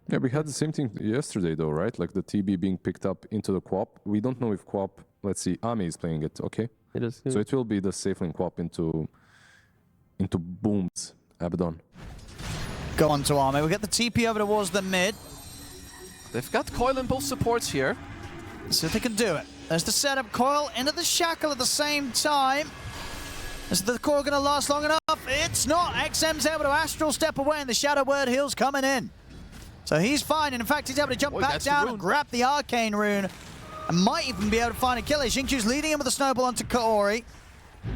Yeah, we had the same thing yesterday though, right? Like the TB being picked up into the co-op. We don't know if co-op, let's see, Ami is playing it, okay? It is. So it will be the safe lane co-op into Boom's Abaddon. Go on to Army. We'll get the TP over towards the mid. They've got Coil in both supports here. See if they can do it. There's the setup. Coil into the shackle at the same time. Is the core going to last long enough? It's not. XM's able to astral step away and the Shadow Word Heal's coming in. So he's fine. And in fact, he's able to jump back down and grab the Arcane Rune. And might even be able to find a killer. Xingqiu's leading him with a snowball onto Kaori.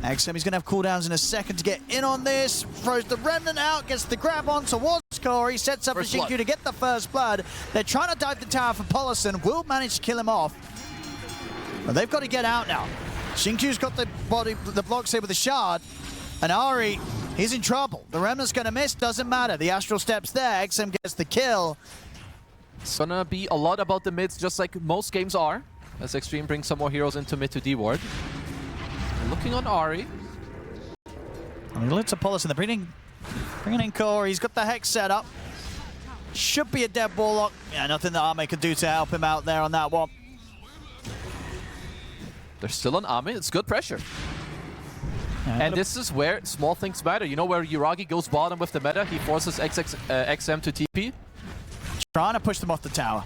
XM is going to have cooldowns in a second to get in on this. Throws the Remnant out, gets the grab on towards Kaori, sets up for Xingqiu to get the first blood. They're trying to dive the tower for Polison. Will manage to kill him off. But they've got to get out now. Xingqiu's got the blocks here with the shard. And Ari, he's in trouble. The Remnant's going to miss, doesn't matter. The Astral Step's there, XM gets the kill. It's gonna be a lot about the mids, just like most games are, as Xtreme brings some more heroes into mid to D-ward. Looking on Ari. And he looks at Polison. They're bringing in Core. He's got the Hex set up. Should be a dead Warlock. Yeah, nothing that Arme could do to help him out there on that one. They're still on Ami. It's good pressure. Yeah, and this is where small things matter. You know where Yuragi goes bottom with the meta? He forces XM to TP. Trying to push them off the tower.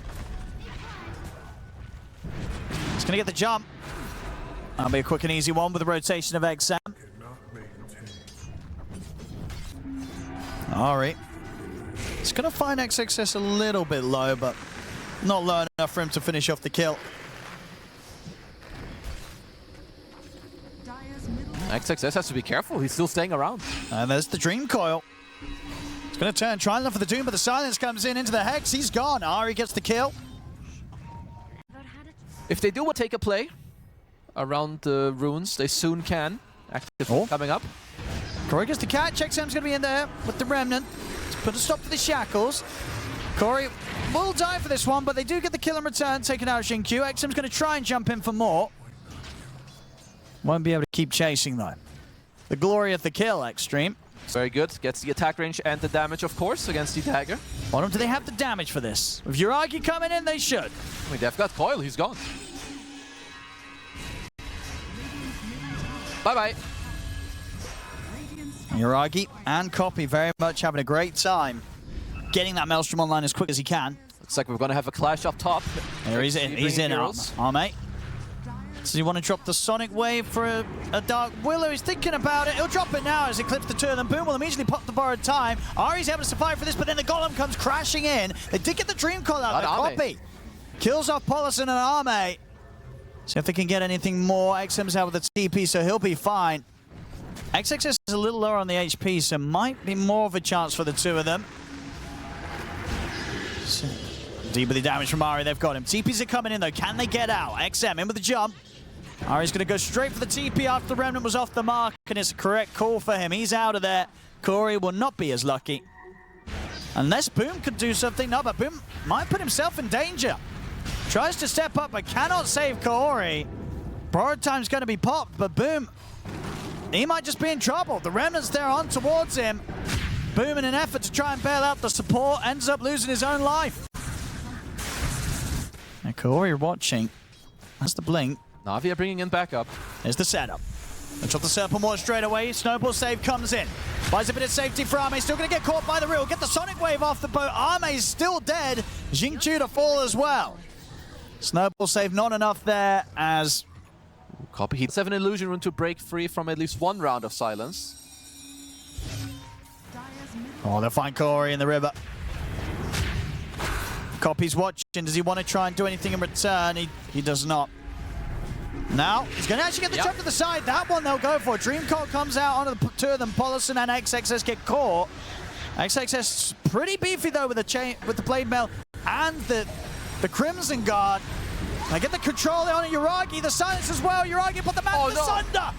He's going to get the jump. That'll be a quick and easy one with the rotation of XM. Ari. He's going to find XXS a little bit low, but not low enough for him to finish off the kill. XXS has to be careful. He's still staying around. And there's the Dream Coil. He's going to turn, try and look for the Doom, but the silence comes in into the Hex. He's gone. Ari gets the kill. If they do take a play around the runes, they soon can. Active coming up. Corey gets the catch. XM's going to be in there with the Remnant. To put a stop to the shackles. Corey will die for this one, but they do get the kill in return, taking out Xingqiu. XM's going to try and jump in for more. Won't be able to keep chasing, though. The glory of the kill, Xtreme. Very good. Gets the attack range and the damage, of course, against the dagger. Bottom, do they have the damage for this? With Yuragi coming in, they should. I mean, they've got Coil. He's gone. Bye-bye. Yuragi and Copy very much having a great time getting that Maelstrom online as quick as he can. Looks like we're going to have a clash up top. There he's in. He's in, Arme. Does he want to drop the Sonic Wave for a Dark Willow? He's thinking about it. He'll drop it now as he clips the two of them. Boom will immediately pop the borrowed time. Ari's able to survive for this, but then the Golem comes crashing in. They did get the Dream Call out. Copy kills off Polison and Arme. See if they can get anything more. XM's out with the TP, so he'll be fine. XXS is a little lower on the HP, so might be more of a chance for the two of them. Deep with the damage from Ari, they've got him. TPs are coming in though. Can they get out? XM in with the jump. Ari's going to go straight for the TP after the Remnant was off the mark, and it's a correct call for him. He's out of there. Corey will not be as lucky. Unless Boom could do something. No, but Boom might put himself in danger. Tries to step up, but cannot save Corey. Borrowed time's going to be popped, but Boom, he might just be in trouble. The Remnant's there on towards him. Boom, in an effort to try and bail out the support, ends up losing his own life. And Corey watching. That's the blink. Navi are bringing in backup. There's the setup. They drop the Serpent Ward straight away. Snowball save comes in. Buys a bit of safety for Arme. Still going to get caught by the reel. Get the Sonic Wave off the boat. Arme's still dead. Xingqiu to fall as well. Snowball save not enough there as... Copy. He 7 Illusion Rune to break free from at least one round of silence. Oh, they'll find Corey in the river. Copy's watching. Does he want to try and do anything in return? He does not. Now, he's going to actually get the jump to the side. That one they'll go for. Dream Call comes out onto the two of them. Polison and XXS get caught. XXS pretty beefy though with the Blade Mail and the Crimson Guard. They get the control there on Yuragi. The silence as well. Yuragi put the man asunder.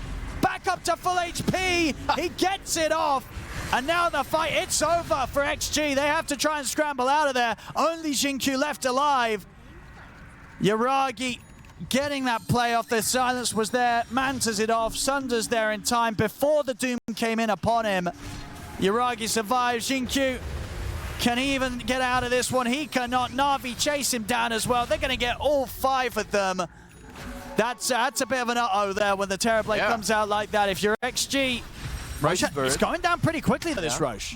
Back up to full HP. He gets it off. And now the fight, it's over for XG. They have to try and scramble out of there. Only Xingqiu left alive. Yuragi getting that play off. The silence was there. Mantas it off. Sunder's there in time before the Doom came in upon him. Yuragi survives. Xingqiu Can he even get out of this one? He cannot. Na'Vi chase him down as well. They're going to get all 5 of them. That's a bit of an uh-oh there when the Terrorblade comes out like that. If you're XG, it's going down pretty quickly for this Roche.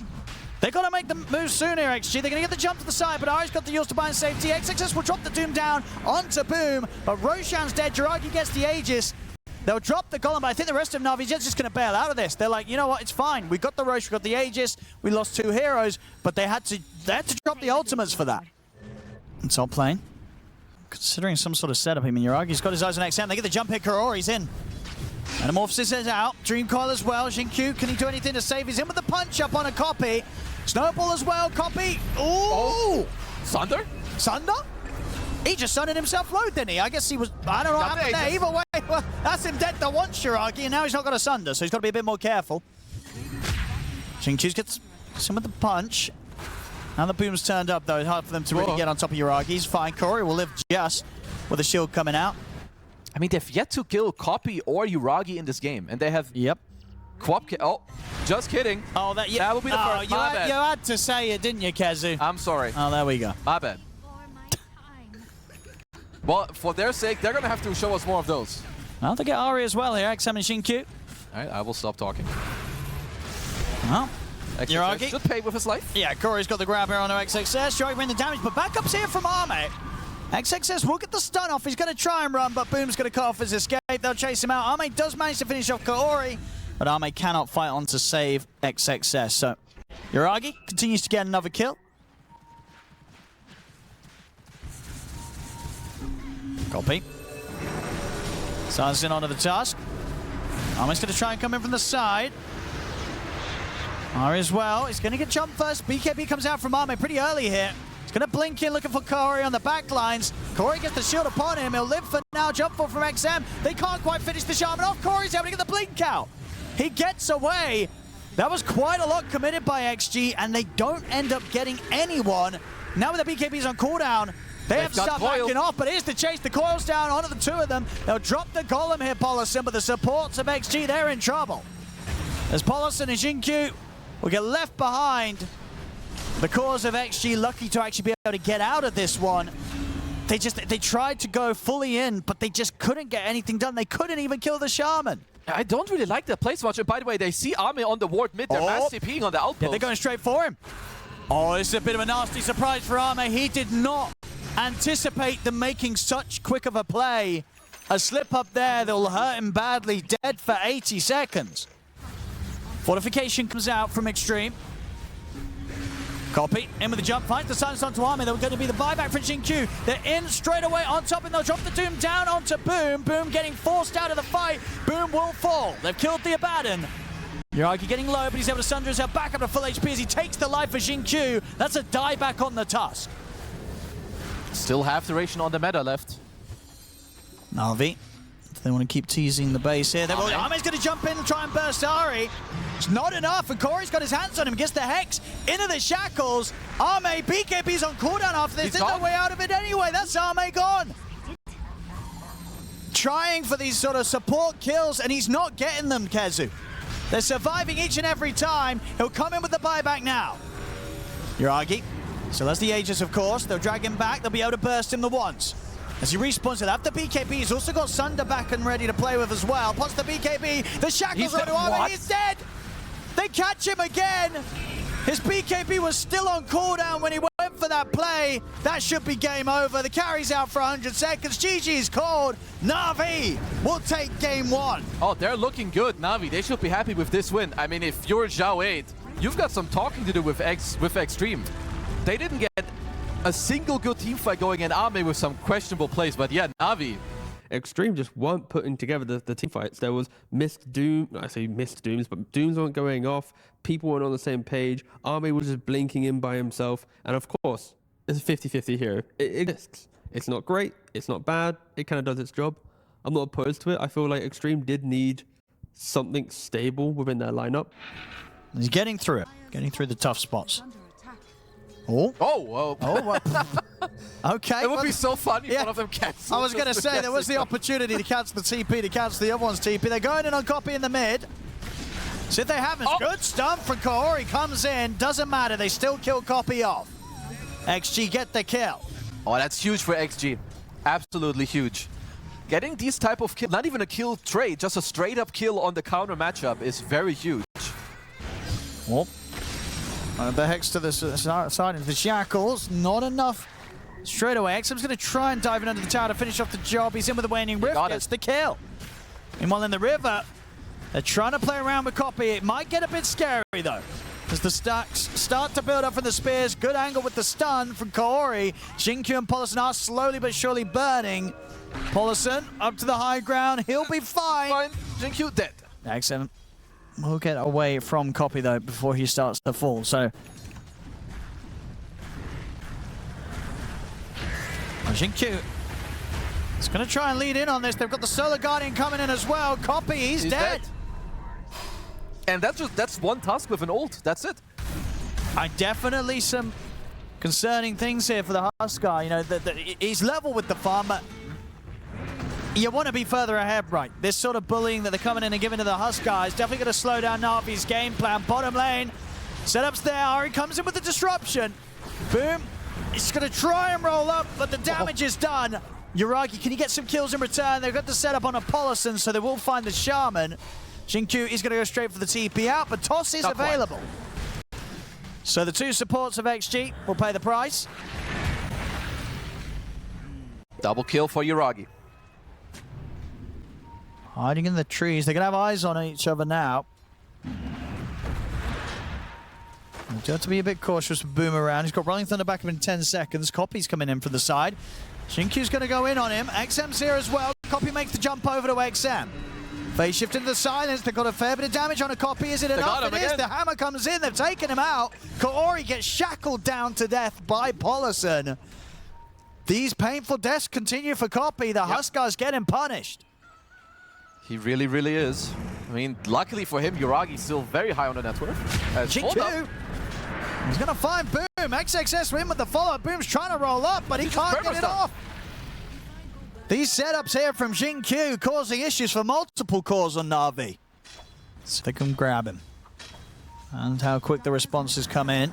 They've got to make the move soon here, XG. They're going to get the jump to the side, but Ari's got the use to bind safety. XXS will drop the Doom down onto Boom, but Roshan's dead. Jiragi gets the Aegis. They'll drop the Golem, but I think the rest of Navi's just going to bail out of this. They're like, you know what, it's fine. We got the Roche, we got the Aegis, we lost 2 heroes, but they had to drop the ultimates for that. It's all playing. Considering some sort of setup, I mean, Yuragi's got his eyes on XM. They get the jump hit, Kurori's in. Metamorphosis is out. Dream Coil as well. Xinkyu, can he do anything to save? He's in with the punch up on a copy. Snowball as well, copy. Ooh! Sunder? Sunder? He just sunned himself low, didn't he? I guess he was, I don't know what happened there. Either way, well, that's him dead to once, Yuragi, and now he's not got a Sunder, so he's got to be a bit more careful. Xinkyu gets some of the punch. Now the Boom's turned up, though. It's hard for them to really get on top of Yuragi. He's fine. Corey will live just with a shield coming out. I mean, they've yet to kill Copy or Yuragi in this game, and they have... Quap... Oh, just kidding. Oh, that will be the first. You had to say it, didn't you, Kazu? I'm sorry. Oh, there we go. My bad. Well, for their sake, they're going to have to show us more of those. Well, they get Ari as well here, XM and Xinkyu. All right, I will stop talking. Well, Yuragi should pay with his life. Yeah, Corey's got the grab here on XXS. Yuragi bring the damage, but backups here from Arme. XXS will get the stun off. He's going to try and run, but Boom's going to cut off his escape. They'll chase him out. Arme does manage to finish off Kaori, but Arme cannot fight on to save XXS. So Yuragi continues to get another kill. Copy. Sar's in onto the task. Arme's going to try and come in from the side. Ari as well. He's going to get jumped first. BKB comes out from Arme pretty early here. He's going to blink in looking for Corey on the back lines. Corey gets the shield upon him. He'll live for now. Jump for from XM. They can't quite finish the shaman off. Corey's able to get the blink out. He gets away. That was quite a lot committed by XG, and they don't end up getting anyone. Now with the BKBs on cooldown, they have to start backing off, but here's the chase. The coil's down onto the 2 of them. They'll drop the Golem here, Polison, but the supports of XG, they're in trouble. As Polison and Xinkyu will get left behind. The cause of XG lucky to actually be able to get out of this one. They tried to go fully in, but they just couldn't get anything done. They couldn't even kill the Shaman. I don't really like that place much. And by the way, they see Arme on the ward mid. They're mass TPing on the outpost. Yeah, they're going straight for him. Oh, this is a bit of a nasty surprise for Arme. He did not anticipate them making such quick of a play. A slip up there that will hurt him badly. Dead for 80 seconds. Fortification comes out from Xtreme. Copy, in with the jump, finds the silence onto Arme. They were going to be the buyback for Xinkyu. They're in straight away on top, and they'll drop the Doom down onto Boom. Boom getting forced out of the fight. Boom will fall. They've killed the Abaddon. Yuragi getting low, but he's able to sunder himself back up to full HP as he takes the life of Xinkyu. That's a die back on the Tusk. Still half duration on the meta left. Na'Vi, they want to keep teasing the base here. Arme's going to jump in and try and burst Ari. It's not enough, and Corey's got his hands on him. Gets the Hex into the shackles. Arme, BKB's on cooldown after this. There's no way out of it anyway. That's Arme gone. Trying for these sort of support kills, and he's not getting them, Kezu. They're surviving each and every time. He'll come in with the buyback now. Yuragi. So that's the Aegis, of course. They'll drag him back. They'll be able to burst him the once. As he respawns it after BKB, he's also got Sunder back and ready to play with as well. Plus the BKB, the shackles onto Arme. He's dead. They catch him again. His BKB was still on cooldown when he went for that play. That should be game over. The carry's out for 100 seconds. GG's called. Na'Vi will take game 1. Oh, they're looking good, Na'Vi. They should be happy with this win. I mean, if you're Zhao 8, you've got some talking to do with Xtreme. They didn't get a single good team fight going, and Arme with some questionable plays, but yeah, Na'Vi. Xtreme just weren't putting together the team fights. There was missed Doom, I say missed Dooms, but Dooms weren't going off. People weren't on the same page. Arme was just blinking in by himself. And of course, it's a 50-50 hero. It exists. It's not great. It's not bad. It kind of does its job. I'm not opposed to it. I feel like Xtreme did need something stable within their lineup. He's getting through it. Getting through the tough spots. Oh. Oh, Okay. It would be so funny if one of them cancels. I was going to say, there was the opportunity to cancel the TP, to cancel the other one's TP. They're going in on copy in the mid. See if they haven't. Good stun from Kaori. Comes in. Doesn't matter. They still kill Copy off. XG get the kill. Oh, that's huge for XG. Absolutely huge. Getting these type of kills, not even a kill trade, just a straight up kill on the counter matchup is very huge. Oh. The Hex to the side of the Shackles. Not enough straight away. XM's going to try and dive in under the tower to finish off the job. He's in with the Waning Rift. Gets the kill. Meanwhile, in the river, they're trying to play around with Copy. It might get a bit scary, though, as the stacks start to build up from the spears. Good angle with the stun from Kaori. Jinkyu and Polison are slowly but surely burning. Polison up to the high ground. He'll be fine. Jinkyu dead. XM will get away from Copy, though, before he starts to fall. So Jinkyu is going to try and lead in on this. They've got the Solar Guardian coming in as well. Copy, he's dead. And that's one task with an ult. That's it. Definitely some concerning things here for the Huskar. You know, he's level with the farm, but you want to be further ahead, right? This sort of bullying that they're coming in and giving to the Huskar is definitely going to slow down Navi's game plan. Bottom lane, setups there. Ari comes in with the disruption. Boom. He's going to try and roll up, but the damage is done. Yuragi, can he get some kills in return? They've got the setup on a Polison, so they will find the Shaman. Jinkyu is going to go straight for the TP out, but Toss is available. So the two supports of XG will pay the price. Double kill for Yuragi. Hiding in the trees. They're going to have eyes on each other now. You have to be a bit cautious with Boom around. He's got Rolling Thunder back up in 10 seconds. Copy's coming in from the side. Jinkyu's going to go in on him. XM's here as well. Copy makes the jump over to XM. Phase shift into the silence. They've got a fair bit of damage on a Copy. Is it enough? It is. The hammer comes in. They've taken him out. Kaori gets shackled down to death by Polison. These painful deaths continue for Copy. The Huskar's getting punished. He really, really is. I mean, luckily for him, Yuragi's still very high on the net worth. Jinkyu. He's going to find Boom. XXS win with the follow-up. Boom's trying to roll up, but he can't get it off. These setups here from Jinkyu causing issues for multiple cores on Na'Vi. So they can grab him. And how quick the responses come in.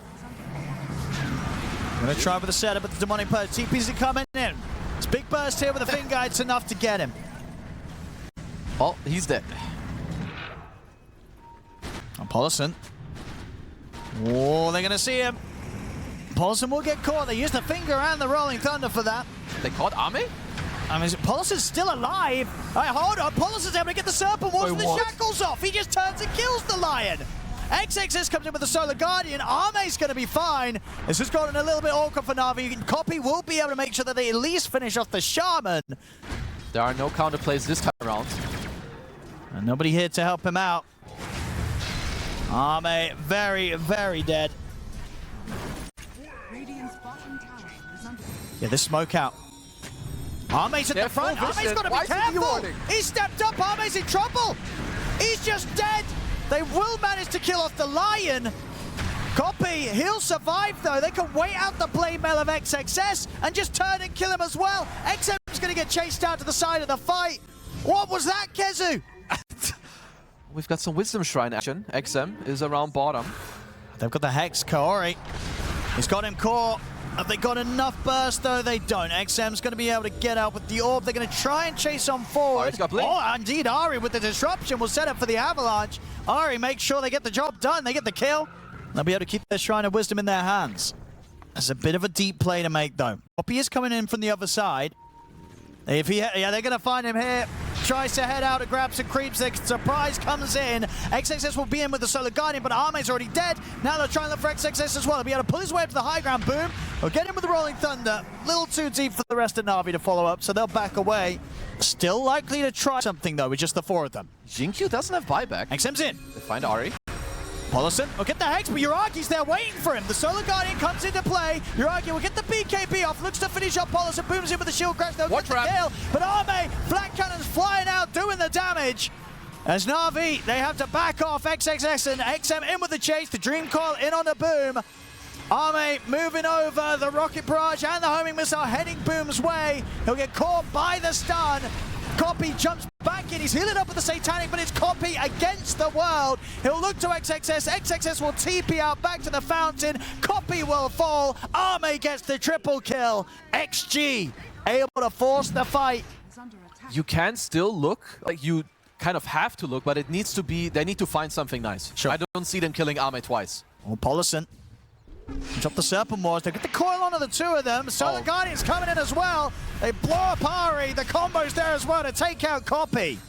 Going to try with the setup, but the demonic purge. TP's coming in. It's big burst here with the finger. It's enough to get him. Oh, he's dead. Polison. Oh, they're going to see him. Polison will get caught. They use the finger and the Rolling Thunder for that. They caught Ame? I mean, Polison's still alive. All right, hold on. Polison's able to get the Serpent Wolf and the Shackles off. He just turns and kills the Lion. XXS comes in with the Solar Guardian. Ame's going to be fine. This has gotten a little bit awkward for Na'Vi. Copy will be able to make sure that they at least finish off the Shaman. There are no counter plays this time around. And nobody here to help him out. Ame very, very dead. Yeah, this smoke out. Ame's at the front. Ame's got to be careful. He stepped up. Ame's in trouble. He's just dead. They will manage to kill off the Lion. Copy, he'll survive though. They can wait out the blade mail of XXS and just turn and kill him as well. XM's going to get chased out to the side of the fight. What was that, Kezu? We've got some Wisdom Shrine action. XM is around bottom. They've got the Hex. Kaori. He's got him caught. Have they got enough burst though? They don't. XM's going to be able to get out with the orb. They're going to try and chase on forward. Oh, indeed, Ari with the disruption will set up for the avalanche. Ari makes sure they get the job done. They get the kill. They'll be able to keep their Shrine of Wisdom in their hands. That's a bit of a deep play to make though. Poppy is coming in from the other side. They're going to find him here. Tries to head out to grab some creeps. The surprise comes in. XXS will be in with the Solar Guardian, but Ame's already dead. Now they're trying to look for XXS as well. He'll be able to pull his way up to the high ground. Boom. We'll get him with the Rolling Thunder. A little too deep for the rest of Na'Vi to follow up, so they'll back away. Still likely to try something, though, with just the four of them. Jinkyu doesn't have buyback. XM's in. They find Ari. Polison will get the Hex, but Yuragi's there waiting for him. The Solar Guardian comes into play. Yuragi will get the BKB off, looks to finish off Polison, booms in with the shield crash. They'll get the kill, but Ame, flat cannons flying out, doing the damage. As Na'Vi, they have to back off. XXS and XM in with the chase. The Dream Coil in on the Boom. Ame moving over. The Rocket Barrage and the Homing Missile heading Boom's way. He'll get caught by the stun. Copy jumps back back in. He's healing up with the Satanic, but it's Copy against the world. He'll look to XXS. XXS will TP out back to the fountain. Copy will fall. Arme gets the triple kill. XG able to force the fight. You can still look, like you kind of have to look, but it needs to be, they need to find something nice. Sure. I don't see them killing Arme twice. Oh, Paulison. Drop the Serpent Wars. They get the coil onto the two of them. Solar Guardian's coming in as well. They blow up Ari. The combo's there as well to take out Copy.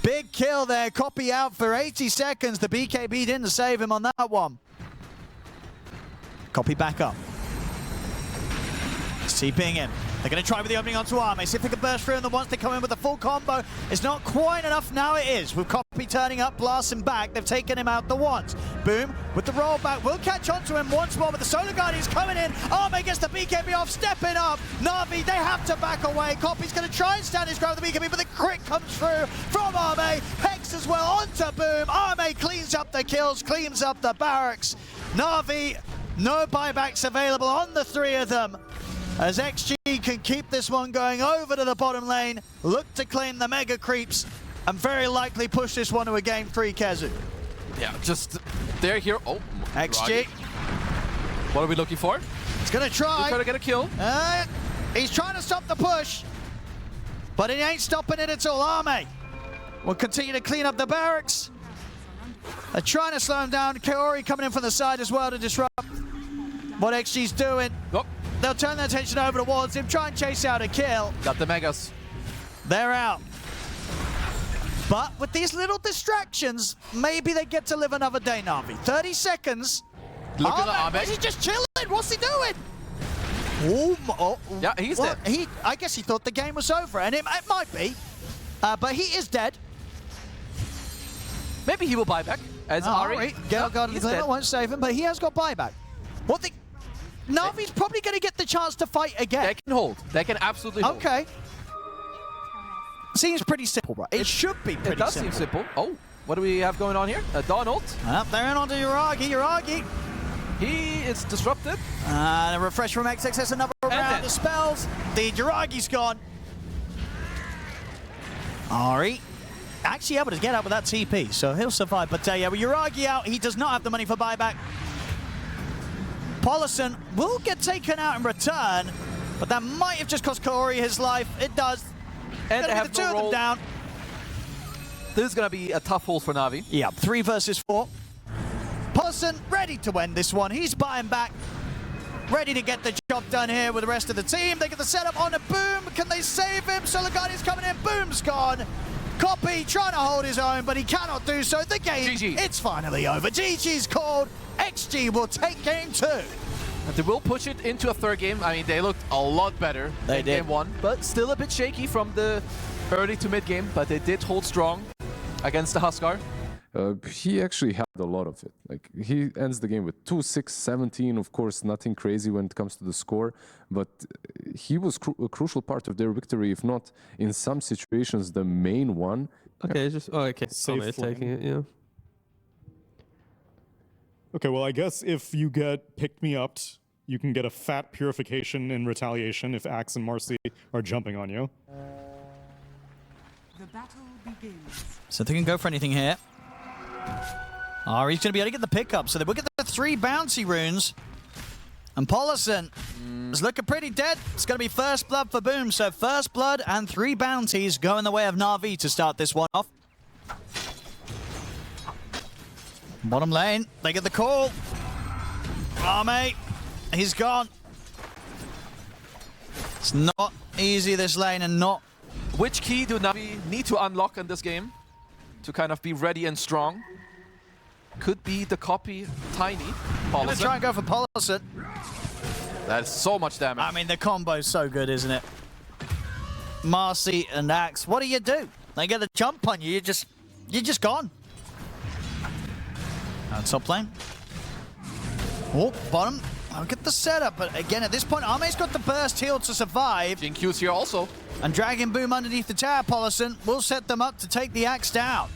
Big kill there. Copy out for 80 seconds. The BKB didn't save him on that one. Copy back up. TPing in. They're going to try with the opening onto Arme. See if they can burst through, and then once they come in with the full combo, it's not quite enough. Now it is. With Copy turning up, blasting back, they've taken him out the once. Boom with the rollback. Will catch onto him once more, but the Solar Guardian's coming in. Arme gets the BKB off, stepping up. Na'Vi, they have to back away. Copy's going to try and stand his ground with the BKB, but the crit comes through from Arme. Hex as well onto Boom. Arme cleans up the kills, cleans up the barracks. Na'Vi, no buybacks available on the three of them. As XG can keep this one going over to the bottom lane, look to claim the mega creeps, and very likely push this one to a game 3, Kezu. Yeah, just, they're here. Oh, XG. What are we looking for? He's going to try. Try to get a kill. He's trying to stop the push, but he ain't stopping it at all. Arme will continue to clean up the barracks. They're trying to slow him down. Kaori coming in from the side as well to disrupt what XG's doing. Oh. They'll turn their attention over towards him, try and chase out a kill. Got the megas. They're out. But with these little distractions, maybe they get to live another day, Na'Vi. 30 seconds. Look at Arme. Is he just chilling? What's he doing? Oh, Yeah, he's dead. I guess he thought the game was over, and it might be. But he is dead. Maybe he will buy back as Ari. Gale Guard of the Glimmer won't save him, but he has got buyback. What the... Na'Vi's probably going to get the chance to fight again. They can hold. They can absolutely hold. Okay. Seems pretty simple, right? It should be pretty simple. It does seem simple. Oh, what do we have going on here? Donald. They're in onto Yuragi. Yuragi. He is disrupted. And a refresh from XXS, another round of spells. The Yuragi's gone. Ari actually able to get out with that TP, so he'll survive. But yeah, with Yuragi out, he does not have the money for buyback. Paulison will get taken out in return, but that might have just cost Kaori his life. It does. And they have the two of them down. This is going to be a tough hold for Na'Vi. Yeah, 3 versus 4. Paulison ready to win this one. He's buying back. Ready to get the job done here with the rest of the team. They get the setup on a Boom. Can they save him? Solar Guardian's coming in. Boom's gone. Copy trying to hold his own, but he cannot do so. The game, GG. It's finally over. GG's called. XG will take game 2. But they will push it into a third game. I mean, they looked a lot better in game 1, but still a bit shaky from the early to mid game, but they did hold strong against the Huskar. He actually had a lot of it. Like, he ends the game with 2-6-17. Of course, nothing crazy when it comes to the score, but he was a crucial part of their victory, if not in some situations the main one. Okay, it's just Safe taking it, yeah. Okay, well, I guess if you get picked me up, you can get a fat purification in retaliation if Axe and Marcy are jumping on you. The battle begins. So they can go for anything here. Ari's going to be able to get the pickup, so they will get the 3 bouncy runes. And Paulison is looking pretty dead. It's going to be first blood for Boom, so first blood and 3 bounties go in the way of Na'Vi to start this one off. Bottom lane, they get the call. Arme, he's gone. It's not easy this lane, and not... Which key do Na'Vi need to unlock in this game to kind of be ready and strong? Could be the copy tiny. Gonna try and go for Paulison. That's so much damage. I mean, the combo's so good, isn't it? Marcy and Axe, what do? They get the jump on you, you're just gone. Top lane. Oh, bottom. I'll get the setup, but again, at this point, Arme's got the burst heal to survive. Jinq's here also. And dragging Boom underneath the tower, Paulison will set them up to take the Axe down.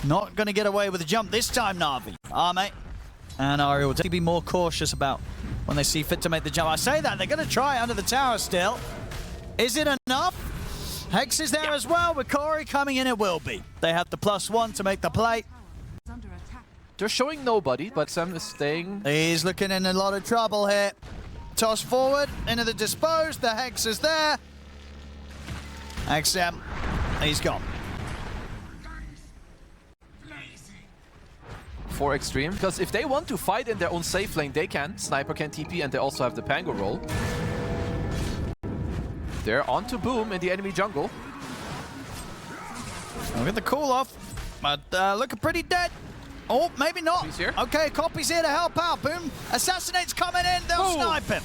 Not going to get away with the jump this time, Na'Vi. Arme and Ari will be more cautious about when they see fit to make the jump. I say that, they're going to try under the tower still. Is it enough? Hex is there as well, with Corey coming in, it will be. They have the +1 to make the play. They're showing nobody, but Sam is staying. He's looking in a lot of trouble here. Toss forward, into the dispose, the Hex is there. XM, he's gone. For Xtreme, because if they want to fight in their own safe lane, they can. Sniper can TP, and they also have the Pango roll. They're on to Boom in the enemy jungle. Look at the cool off, but looking pretty dead. Oh, maybe not. He's here. Okay, Copy's here to help out. Boom, Assassinate's coming in, they'll snipe him.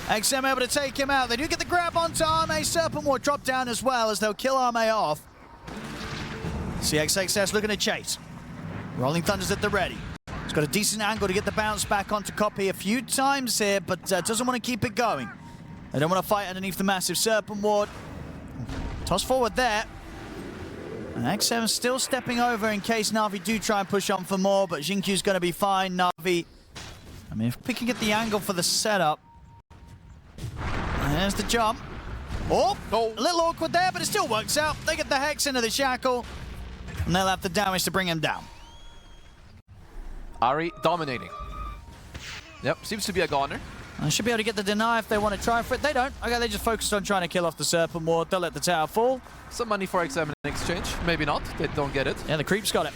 XM able to take him out. They do get the grab onto Arme. Serpent Ward drop down as well as they'll kill Arme off. CXXS looking to chase. Rolling Thunder's at the ready. He's got a decent angle to get the bounce back onto Copy a few times here, but doesn't want to keep it going. They don't want to fight underneath the massive Serpent Ward. Toss forward there. And XM still stepping over in case Na'Vi do try and push on for more, but Xinkyu's going to be fine. Na'Vi, I mean, if we can get the angle for the setup. There's the jump. Oh, a little awkward there, but it still works out. They get the Hex into the shackle, and they'll have the damage to bring him down. Ari dominating. Yep, seems to be a goner. They should be able to get the deny if they want to try for it. They don't. Okay, they just focused on trying to kill off the Serpent Ward. They'll let the tower fall. Some money for XM in exchange. Maybe not. They don't get it. Yeah, the creep's got it.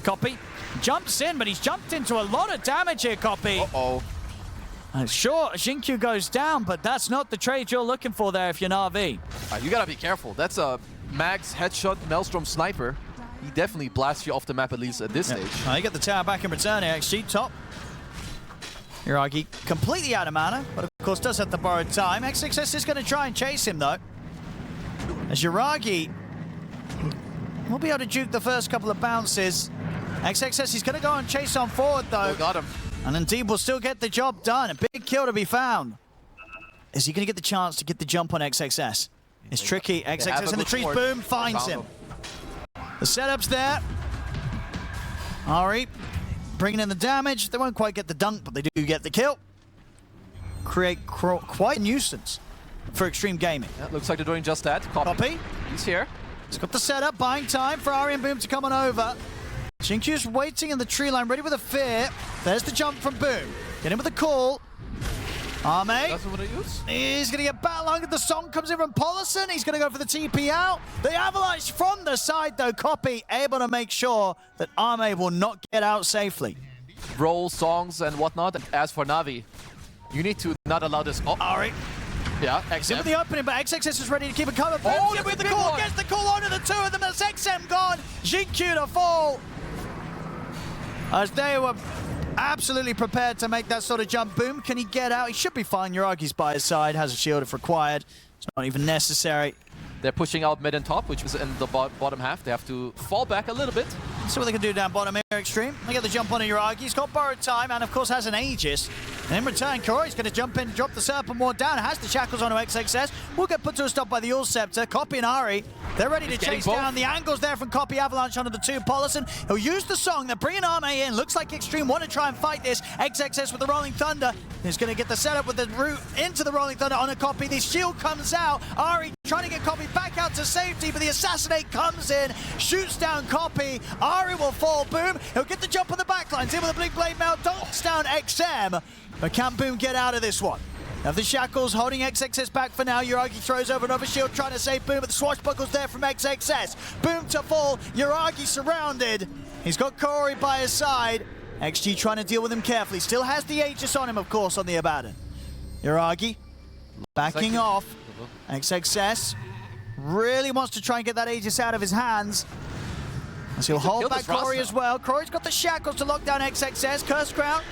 Copy jumps in, but he's jumped into a lot of damage here, Copy. Uh-oh. Sure, Xinkyu goes down, but that's not the trade you're looking for there if you're Na'Vi. You gotta be careful. That's a Max headshot Maelstrom sniper. He definitely blasts you off the map, at least at this stage. You get the tower back in return here. XG top. Yuragi completely out of mana, but of course does have the borrowed time. XXS is going to try and chase him though. As Yuragi will be able to juke the first couple of bounces. XXS is going to go and chase on forward though. Oh, got him. And indeed will still get the job done. A big kill to be found. Is he going to get the chance to get the jump on XXS? It's tricky. XXS in the trees. Boom, finds him. The setup's there. Ari bringing in the damage. They won't quite get the dunk, but they do get the kill. Create quite a nuisance for Xtreme Gaming. Yeah, looks like they're doing just that. Copy. He's here. He's got the setup, buying time for Ari and Boom to come on over. Xinkyu's waiting in the tree line, ready with a fear. There's the jump from Boom. Get him with a call. Arme. That's what I use. He's going to get battle-hunged. The song comes in from Pollison. He's going to go for the TP out. The avalanche from the side, though. Copy able to make sure that Arme will not get out safely. Roll, songs, and whatnot. As for Na'Vi, you need to not allow this. Oh, Ari. Yeah, He's in with the opening, but XXS is ready to keep it covered. Oh, with the call. Gets the call onto the two of them. That's XM gone. Xinkyu to fall. As they were absolutely prepared to make that sort of jump. Boom, can he get out? He should be fine. Yuragi's by his side, has a shield if required. It's not even necessary. They're pushing out mid and top, which is in the bottom half. They have to fall back a little bit. See what they can do down bottom here, Xtreme. They get the jump on Yuragi. He's got borrowed time and, of course, has an Aegis. And in return, Corey's going to jump in, drop the Serpent Ward down. Has the shackles onto XXS. Will get put to a stop by the Ul Scepter. Copy and Ari. They're ready to chase down. The angles there from Copy. Avalanche onto the two. Pollison. He'll use the song. They're bringing Arme in. Looks like Xtreme want to try and fight this. XXS with the Rolling Thunder. He's going to get the setup with the route into the Rolling Thunder on a Copy. The shield comes out. Ari trying to get Copy back out to safety, but the Assassinate comes in, shoots down Copy. Ari will fall. Boom. He'll get the jump on the backlines. In with a Blink Blade Mount. Dunks down XM. But can Boom get out of this one? Have the shackles holding XXS back for now. Yuragi throws over another shield trying to save Boom, but the swashbuckles there from XXS. Boom to fall. Yuragi surrounded. He's got Corey by his side. XG trying to deal with him carefully. Still has the Aegis on him, of course, on the Abaddon. Yuragi backing off. XXS really wants to try and get that Aegis out of his hands. As he'll hold back Corey as well. Corey's got the shackles to lock down XXS. Curse Crown.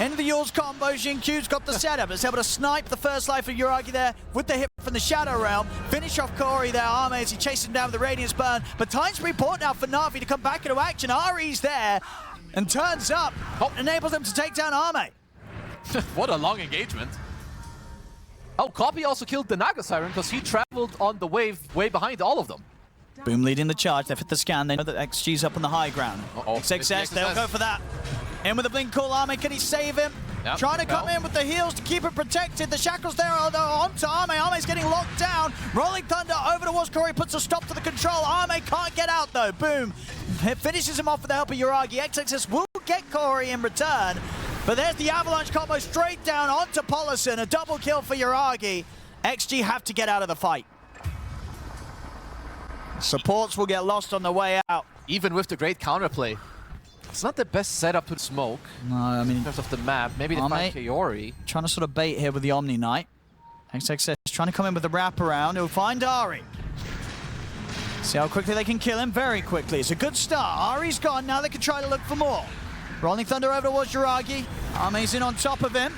Into the Yules combo. Xinkyu's got the setup. It's able to snipe the first life of Yuragi there with the hit from the Shadow Realm. Finish off Corey there. Arme as he chases him down with the Radiance Burn. But time's report now for Na'Vi to come back into action. Ari's there and turns up. Enables them to take down Arme. What a long engagement. Oh, Copy also killed the Naga Siren because he traveled on the wave way behind all of them. Boom leading the charge. They've hit the scan. They know that XG's up on the high ground. XXS, they'll go for that. In with the blink call, Arme, can he save him? Yep, Trying to come in with the heals to keep it protected. The shackles there are onto Arme. Arme's getting locked down. Rolling Thunder over towards Corey, puts a stop to the control. Arme can't get out though. Boom. Finishes him off with the help of Yuragi. XXS will get Corey in return. But there's the avalanche combo straight down onto Polison. A double kill for Yuragi. XG have to get out of the fight. Supports will get lost on the way out. Even with the great counterplay. It's not the best setup to smoke. No, I mean, in terms of the map. Maybe they find Kaori. Trying to sort of bait here with the Omni Knight. XXS trying to come in with the wraparound. He'll find Ari. See how quickly they can kill him. Very quickly. It's a good start. Ari's gone. Now they can try to look for more. Rolling Thunder over towards Yuragi. Arme's in on top of him.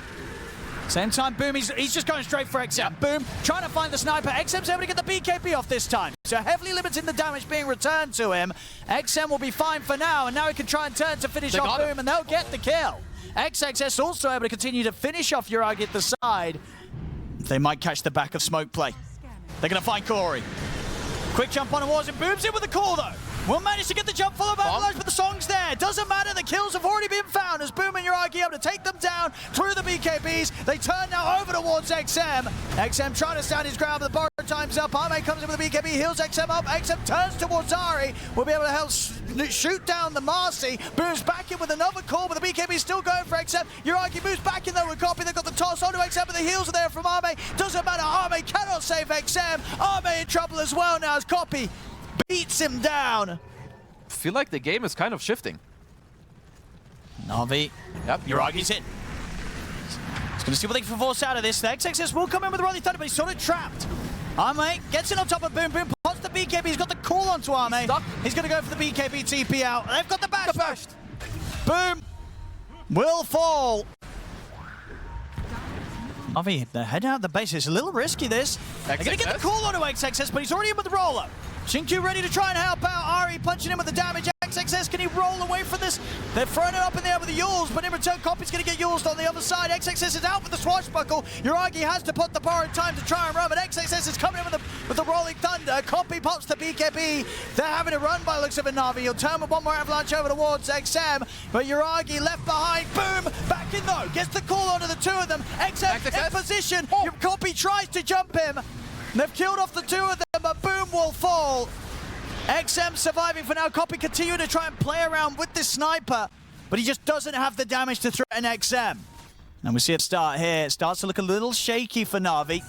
Same time, Boom, he's just going straight for XM. Boom, trying to find the sniper. XM's able to get the BKB off this time. So heavily limiting the damage being returned to him. XM will be fine for now, and now he can try and turn to finish off Boom, and they'll get the kill. XXS also able to continue to finish off Yuragi at the side. They might catch the back of smoke play. They're going to find Corey. Quick jump on the walls, and Boom's in with the call, though. Will manage to get the jump followed by AVULUS, but the song's there. Doesn't matter, the kills have already been found as Boom and Yuragi able to take them down through the BKBs. They turn now over towards XM. XM trying to stand his ground, but the borrow time's up. Arme comes in with the BKB, heals XM up. XM turns towards Ari. Will be able to help shoot down the Marcy. Boom's back in with another call, but the BKB still going for XM. Yuragi moves back in though with Copy. They've got the toss onto XM, but the heals are there from Arme. Doesn't matter, Arme cannot save XM. Arme in trouble as well now as Copy beats him down. I feel like the game is kind of shifting. Navi. Yep, Yuragi's in. He's going to see what they can force out of this. The XXS will come in with the Rolling Thunder, but he's sort of trapped. Arme gets in on top of Boom. Boom pots the BKB. He's got the call onto Arme. He's going to go for the BKB TP out. They've got the bash. Boom will fall. Navi, they're heading out the base. It's a little risky, this. They're going to get the call onto XXS, but he's already in with the roller. Shinkyu ready to try and help out. Ari punching him with the damage. XXS, can he roll away from this? They're throwing it up in the air with the Yules, but in return, Copy's going to get Yules on the other side. XXS is out with the swashbuckle. Yuragi has to put the borrowed time to try and run, but XXS is coming in with the Rolling Thunder. Copy pops the BKB. They're having to run by the looks of it, Navi. He'll turn with one more avalanche over towards XM, but Yuragi left behind. Boom! Back in though. Gets the call onto the two of them. XM in position. Copy tries to jump him. They've killed off the two of them, but Boom will fall. XM surviving for now. Copy continuing to try and play around with this sniper, but he just doesn't have the damage to threaten XM. And we see it start here. It starts to look a little shaky for Navi.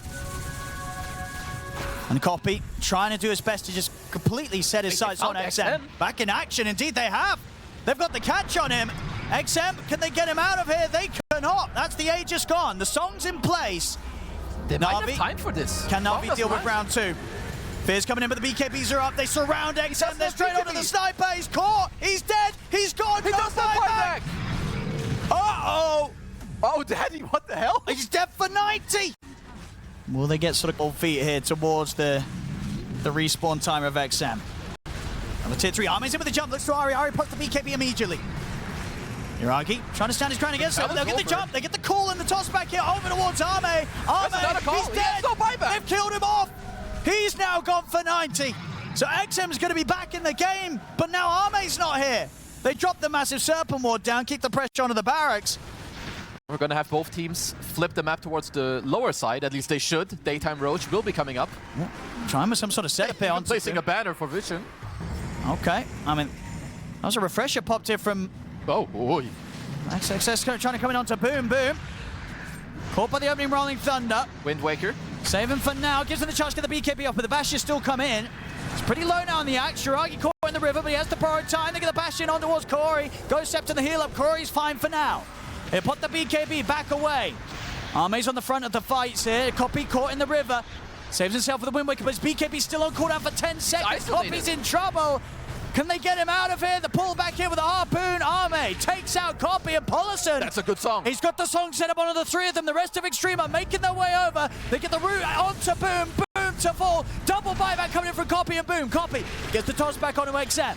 And Copy trying to do his best to just completely set his sights on XM. Back in action, indeed they have. They've got the catch on him. XM, can they get him out of here? They cannot. That's the Aegis gone. The song's in place. They might have time for this. Can Navi deal with round two? Fear's coming in, but the BKBs are up. They surround XM. They're straight onto the sniper. He's caught. He's dead. He's gone. He does not fight back. Uh-oh. Oh, Daddy, what the hell? He's dead for 90. Will they get sort of cold feet here towards the respawn time of XM? And the tier 3 Arme's in with the jump. Looks to Ari. Ari puts the BKB immediately. Yuragi trying to stand his ground against it. They'll get the jump. They get the call and the toss back here over towards Arme. Arme, he's dead. They've killed him off. He's now gone for 90. So XM's going to be back in the game, but now Arme's not here. They dropped the massive Serpent Ward down, keep the pressure onto the barracks. We're going to have both teams flip the map towards the lower side. At least they should. Daytime Roach will be coming up. Trying with some sort of setup here. Placing a banner for Vision. Okay. I mean, that was a refresher popped here from... Oh, boy. XXS trying to come in onto Boom. Boom. Caught by the opening Rolling Thunder. Wind Waker. Save him for now. Gives him the chance to get the BKB off, but the Bastion still come in. It's pretty low now on the axe. Yuragi caught in the river, but he has to borrow time. They get the Bastion on towards Corey. Goes Sept to the heal up. Corey's fine for now. He'll put the BKB back away. Arme's on the front of the fights here. Copy caught in the river. Saves himself with the Wind Waker, but his BKB's still on cooldown for 10 seconds. Copy's in trouble. Can they get him out of here? The pull back here with a harpoon. Arme takes out Copy and Polison. That's a good song. He's got the song set up onto the three of them. The rest of Xtreme are making their way over. They get the route onto Boom. Boom to fall. Double buyback coming in from Copy and Boom. Copy gets the toss back onto XM.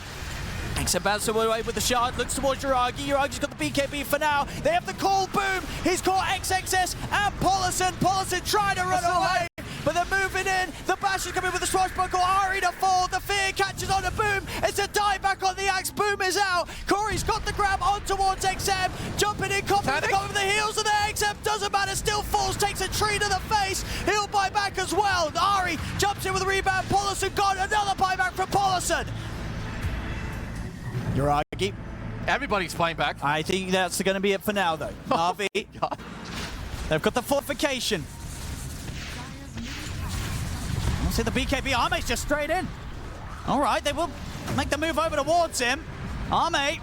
XM bounces away with the shard. Looks towards Yuragi. Yuragi's got the BKB for now. They have the call. Boom. He's caught XXS and Polison. Polison trying to run away. but they're moving in. The Bash is coming with the swashbuckle. Ari to fall. The fear catches on to Boom. It's a dive back on the axe. Boom is out. Corey's got the grab on towards XM. Jumping in, Copper over the heels of the XM. Doesn't matter, still falls. Takes a tree to the face. He'll buy back as well. Ari jumps in with a rebound. Paulison got another buyback from Paulison. Uragi. Everybody's flying back. I think that's going to be it for now, though. NAVI. They've got the fortification. We'll see the BKB. Arme's just straight in. All right, they will make the move over towards him. Arme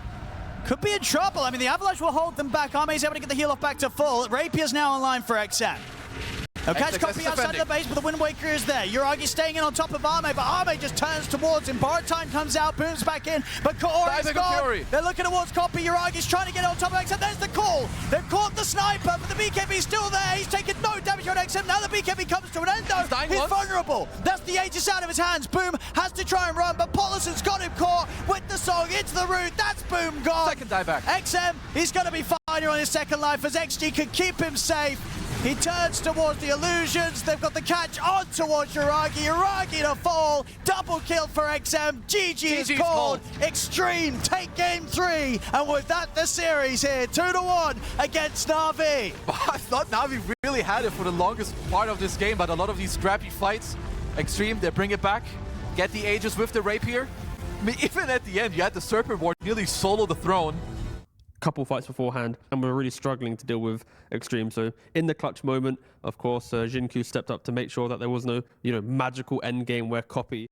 could be in trouble. I mean, the Avalanche will hold them back. Arme's able to get the heal off back to full. Rapier's now online for XM. They'll catch Copy outside of the base, but the Wind Waker is there. Uragi staying in on top of Arme, but Arme just turns towards him. Time comes out, Boom's back in, but Kaori's gone. They're looking towards Copy. Uragi's trying to get on top of XM. There's the call. They've caught the sniper, but the BKB's still there. He's taken no damage on XM. Now the BKB comes to an end, though. He's vulnerable. That's the Aegis out of his hands. Boom has to try and run, but Pollison's got him caught with the song into the root. That's Boom gone. Second die back. XM, he's going to be fine on his second life as XG can keep him safe. He turns towards the illusions. They've got the catch on towards Uragi. Uragi to fall. Double kill for XM. GG is called. Xtreme take game 3. And with that, the series here 2-1 against NAVI. I thought NAVI really had it for the longest part of this game, but a lot of these scrappy fights, Xtreme, they bring it back, get the Aegis with the Rapier. I mean, even at the end, you had the Serpent Ward nearly solo the throne. Couple fights beforehand, and we're really struggling to deal with Xtreme. So in the clutch moment, of course, Jinku stepped up to make sure that there was no, magical end game where Copy